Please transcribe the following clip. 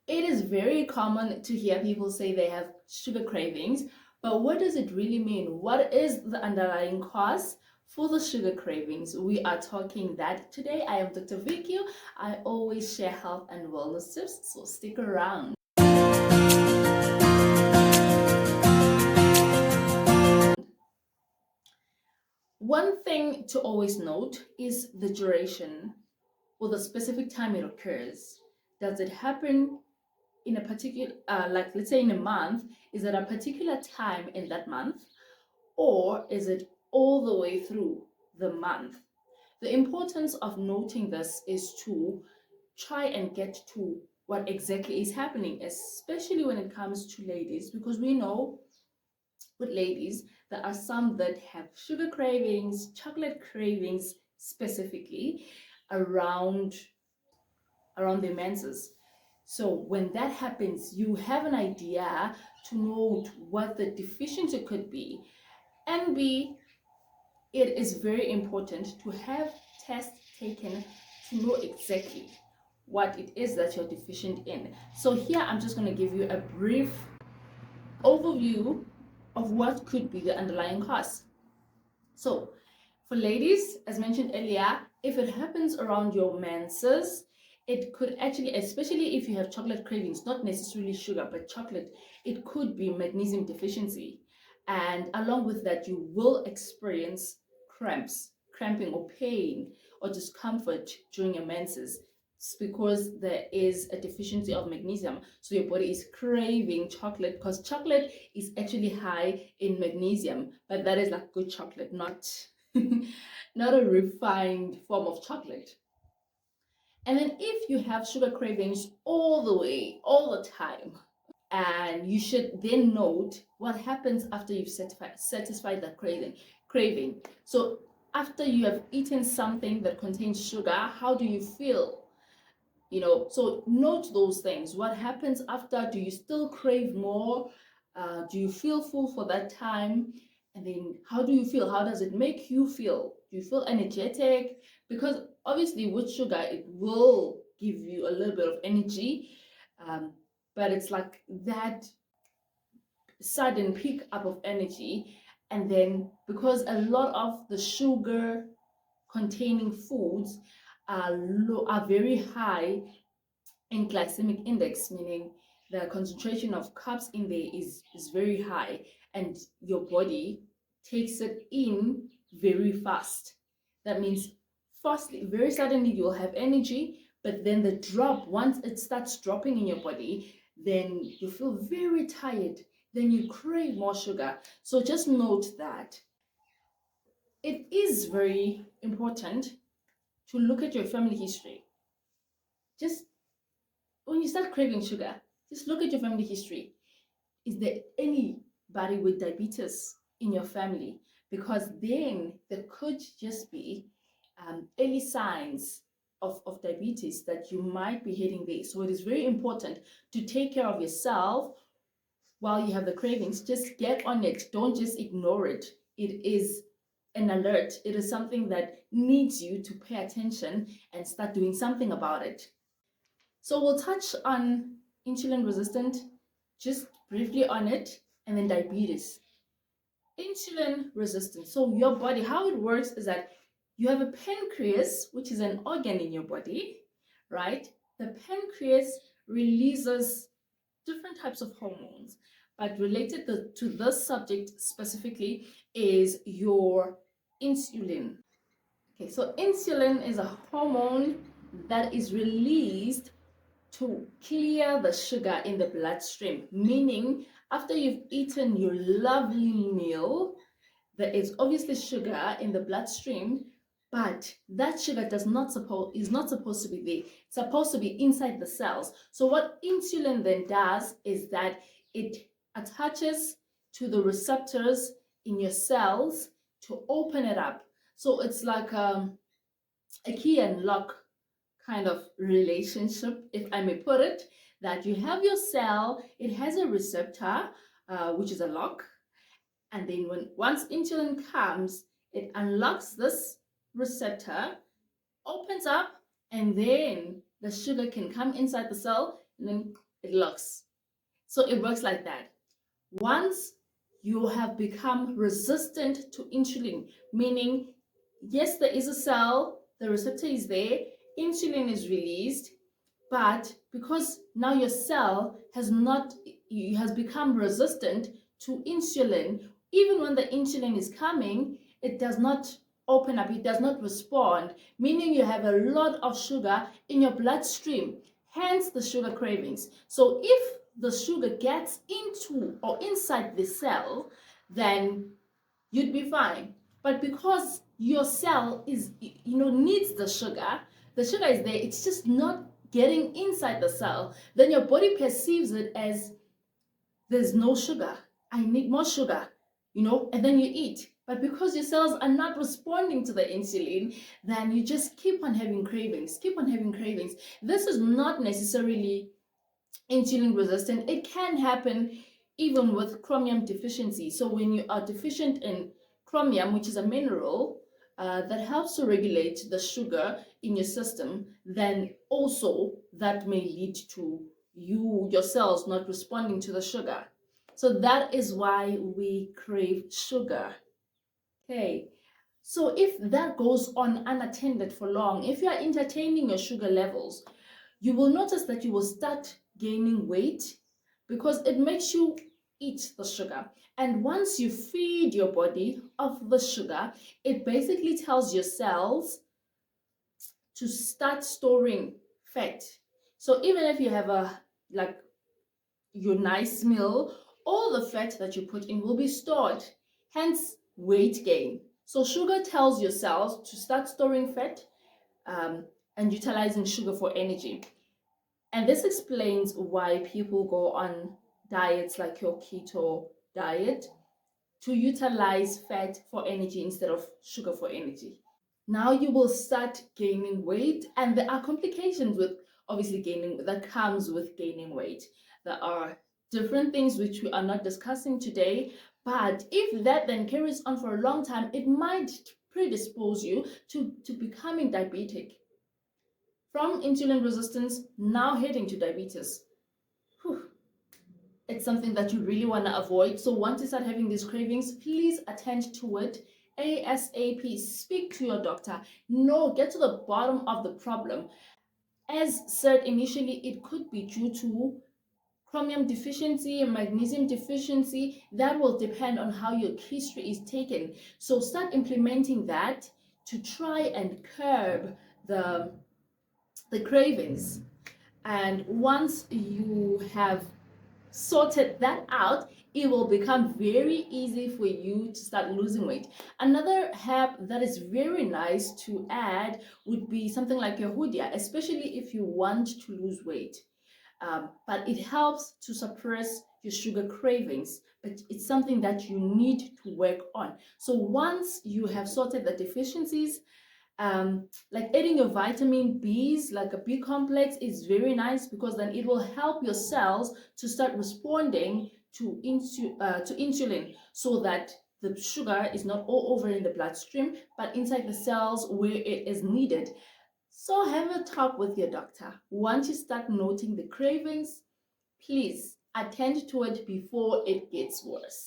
It is very common to hear people say they have sugar cravings, but what does it really mean? What is the underlying cause for the sugar cravings? We are talking that today. I am Dr. Vicky. I always share health and wellness tips, so stick around. One thing to always note is the duration or the specific time it occurs. Does it happen in a particular, like let's say in a month? Is it a particular time in that month, or is it all the way through the month? The importance of noting this is to try and get to what exactly is happening, especially when it comes to ladies, because we know with ladies there are some that have sugar cravings, chocolate cravings specifically around their menses. So when that happens, you have an idea to note what the deficiency could be. And B, it is very important to have tests taken to know exactly what it is that you're deficient in. So here I'm just going to give you a brief overview of what could be the underlying cause. So for ladies, as mentioned earlier, if it happens around your menses, it could actually, especially if you have chocolate cravings, not necessarily sugar, but chocolate, it could be magnesium deficiency. And along with that, you will experience cramping or pain or discomfort during your menses. It's because there is a deficiency of magnesium. So your body is craving chocolate because chocolate is actually high in magnesium, but that is like good chocolate, not not a refined form of chocolate. And then if you have sugar cravings all the way, all the time, and you should then note what happens after you've satisfied that craving. So after you have eaten something that contains sugar, how do you feel? So note those things. What happens after? Do you still crave more? Do you feel full for that time? And then how do you feel? How does it make you feel? Do you feel energetic? Because obviously with sugar it will give you a little bit of energy, um, but it's like that sudden pick up of energy. And then because a lot of the sugar containing foods are very high in glycemic index, meaning the concentration of carbs in there is very high, and your body takes it in very fast. That means firstly, very suddenly you'll have energy, but then the drop, once it starts dropping in your body, then you feel very tired, then you crave more sugar. So just note that it is very important to look at your family history. Just when you start craving sugar, just look at your family history. Is there anybody with diabetes in your family? Because then there could just be early signs of diabetes that you might be heading there. So it is very important to take care of yourself while you have the cravings. Just get on it. Don't just ignore it. It is an alert. It is something that needs you to pay attention and start doing something about it. So we'll touch on insulin resistant, just briefly on it, and then diabetes. Insulin resistance. So your body, how it works is that you have a pancreas, which is an organ in your body, right? The pancreas releases different types of hormones, but related to this subject specifically is your insulin. Okay, so insulin is a hormone that is released to clear the sugar in the bloodstream, meaning after you've eaten your lovely meal, there is obviously sugar in the bloodstream, but that sugar is not supposed to be there. It's supposed to be inside the cells. So what insulin then does is that it attaches to the receptors in your cells to open it up. So it's like a key and lock kind of relationship, if I may put it, that you have your cell, it has a receptor, which is a lock, and then once insulin comes, it unlocks this receptor, opens up, and then the sugar can come inside the cell and then it looks. So it works like that. Once you have become resistant to insulin, meaning, yes, there is a cell, the receptor is there, insulin is released, but because now your cell has become resistant to insulin, even when the insulin is coming, it does not open up, it does not respond, meaning you have a lot of sugar in your bloodstream, hence the sugar cravings. So if the sugar gets into or inside the cell, then you'd be fine. But because your cell needs the sugar is there, it's just not getting inside the cell, then your body perceives it as there's no sugar, I need more sugar, and then you eat. But because your cells are not responding to the insulin, then you just keep on having cravings, keep on having cravings. This is not necessarily insulin resistant. It can happen even with chromium deficiency. So when you are deficient in chromium, which is a mineral that helps to regulate the sugar in your system, then also that may lead to your cells not responding to the sugar. So that is why we crave sugar. Okay. So if that goes on unattended for long, if you are entertaining your sugar levels, you will notice that you will start gaining weight because it makes you eat the sugar. And once you feed your body of the sugar, it basically tells your cells to start storing fat. So even if you have your nice meal, all the fat that you put in will be stored, hence weight gain. So sugar tells your cells to start storing fat and utilizing sugar for energy. And this explains why people go on diets like your keto diet to utilize fat for energy instead of sugar for energy. Now you will start gaining weight, and there are complications with obviously gaining that comes with gaining weight. There are different things which we are not discussing today, but if that then carries on for a long time, it might predispose you to becoming diabetic. From insulin resistance, now heading to diabetes. Whew. It's something that you really want to avoid. So once you start having these cravings, please attend to it ASAP. Speak to your doctor. No, get to the bottom of the problem. As said initially, it could be due to chromium deficiency and magnesium deficiency. That will depend on how your history is taken. So start implementing that to try and curb the cravings. And once you have sorted that out, it will become very easy for you to start losing weight. Another herb that is very nice to add would be something like Yehudia, especially if you want to lose weight. But it helps to suppress your sugar cravings, but it's something that you need to work on. So once you have sorted the deficiencies, like adding your vitamin B's, like a B complex, is very nice because then it will help your cells to start responding to insulin, so that the sugar is not all over in the bloodstream, but inside the cells where it is needed. So have a talk with your doctor. Once you start noting the cravings, please attend to it before it gets worse.